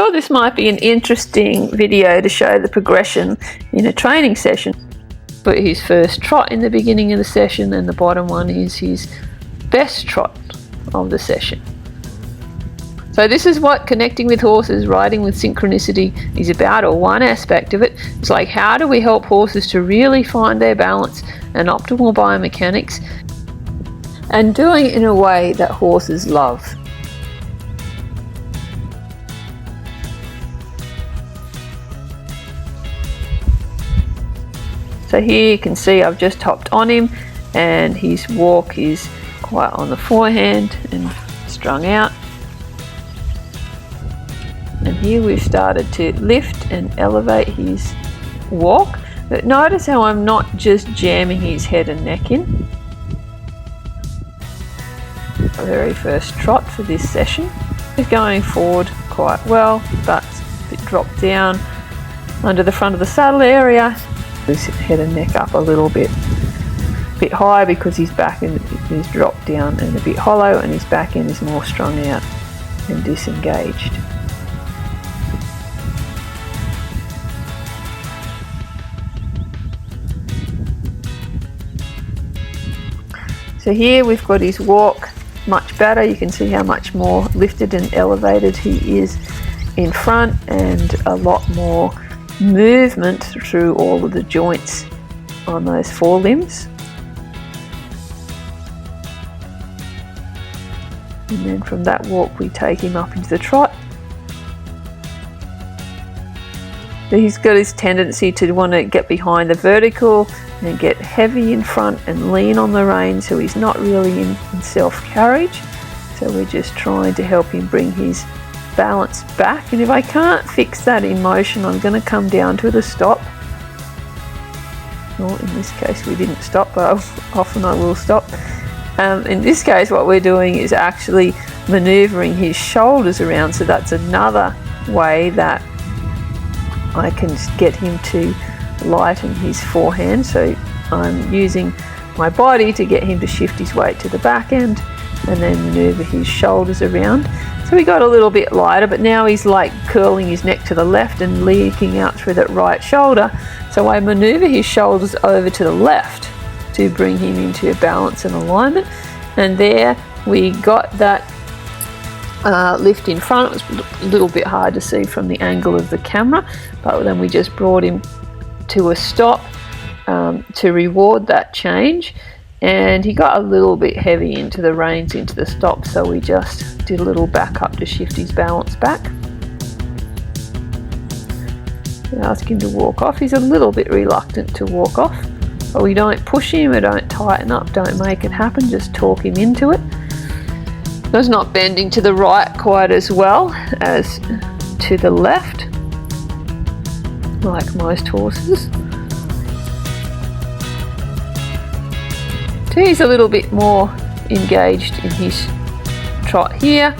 thought this might be an interesting video to show the progression in a training session. Put his first trot in the beginning of the session, and the bottom one is his best trot of the session. So this is what connecting with horses, riding with synchronicity is about, or one aspect of it. It's like, how do we help horses to really find their balance and optimal biomechanics, and doing it in a way that horses love. So here you can see I've just hopped on him, and his walk is quite on the forehand and strung out. And here we've started to lift and elevate his walk. But notice how I'm not just jamming his head and neck in. The very first trot for this session is going forward quite well, but a bit dropped down under the front of the saddle area. His head and neck up a little bit high because his back end is dropped down and a bit hollow, and his back end is more strung out and disengaged. So here we've got his walk much better. You can see how much more lifted and elevated he is in front, and a lot more movement through all of the joints on those forelimbs. And then from that walk we take him up into the trot. So he's got his tendency to want to get behind the vertical and get heavy in front and lean on the reins, so he's not really in self-carriage. So we're just trying to help him bring his balance back. And if I can't fix that in motion, I'm going to come down to the stop. Well, in this case we didn't stop, but often I will stop. In this case what we're doing is actually manoeuvring his shoulders around, so that's another way that I can get him to lighten his forehand. So I'm using my body to get him to shift his weight to the back end and then manoeuvre his shoulders around. So he got a little bit lighter, but now he's like curling his neck to the left and leaking out through that right shoulder. So I manoeuvre his shoulders over to the left to bring him into balance and alignment. And there we got that lift in front. It was a little bit hard to see from the angle of the camera, but then we just brought him to a stop to reward that change. And he got a little bit heavy into the reins into the stop, so we just did a little back up to shift his balance back. We ask him to walk off. He's a little bit reluctant to walk off, but we don't push him, we don't tighten up, don't make it happen, just talk him into it. So he's not bending to the right quite as well as to the left, like most horses. So he's a little bit more engaged in his trot here,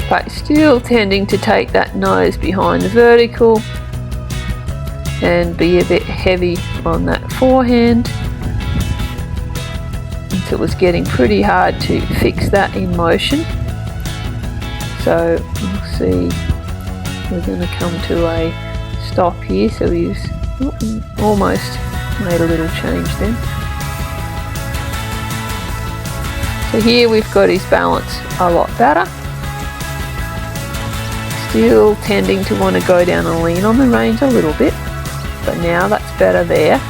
but still tending to take that nose behind the vertical and be a bit heavy on that forehand. And so it was getting pretty hard to fix that in motion. So we'll see, we're going to come to a stop here. So he's almost made a little change then. So here we've got his balance a lot better. Still tending to want to go down and lean on the reins a little bit, but now that's better there.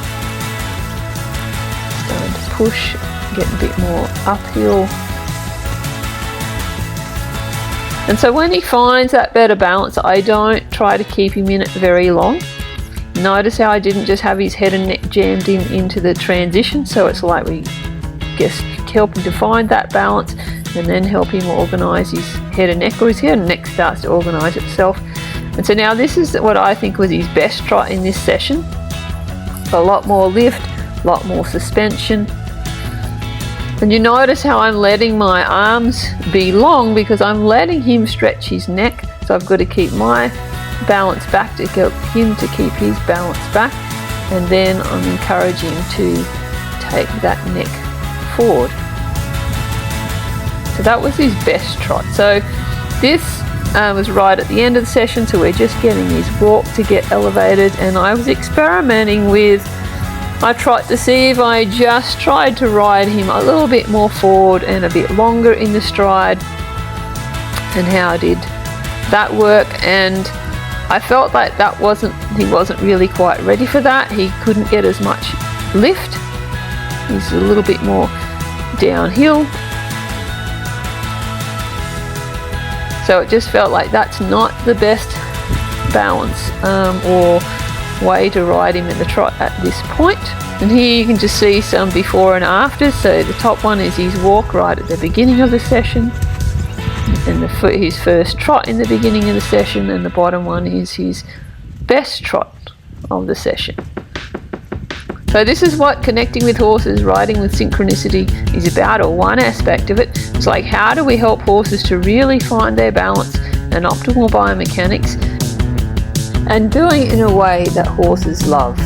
Starting to push, get a bit more uphill. And so when he finds that better balance, I don't try to keep him in it very long. Notice how I didn't just have his head and neck jammed into the transition, so it's like we just help him to find that balance and then help him organise his head and neck, or his head and neck starts to organise itself. And so now this is what I think was his best trot in this session. A lot more lift, a lot more suspension. And you notice how I'm letting my arms be long because I'm letting him stretch his neck. So I've got to keep my balance back to help him to keep his balance back. And then I'm encouraging him to take that neck forward. So that was his best trot. So this was right at the end of the session, so we're just getting his walk to get elevated, and I was experimenting with I tried to see if I just tried to ride him a little bit more forward and a bit longer in the stride, and how did that work. And I felt like he wasn't really quite ready for that. He couldn't get as much lift. He's a little bit more downhill. So it just felt like that's not the best balance or way to ride him in the trot at this point. And here you can just see some before and after. So the top one is his walk right at the beginning of the session, and his first trot in the beginning of the session, and the bottom one is his best trot of the session. So this is what connecting with horses, riding with synchronicity is about, or one aspect of it. It's like, how do we help horses to really find their balance and optimal biomechanics, and doing it in a way that horses love.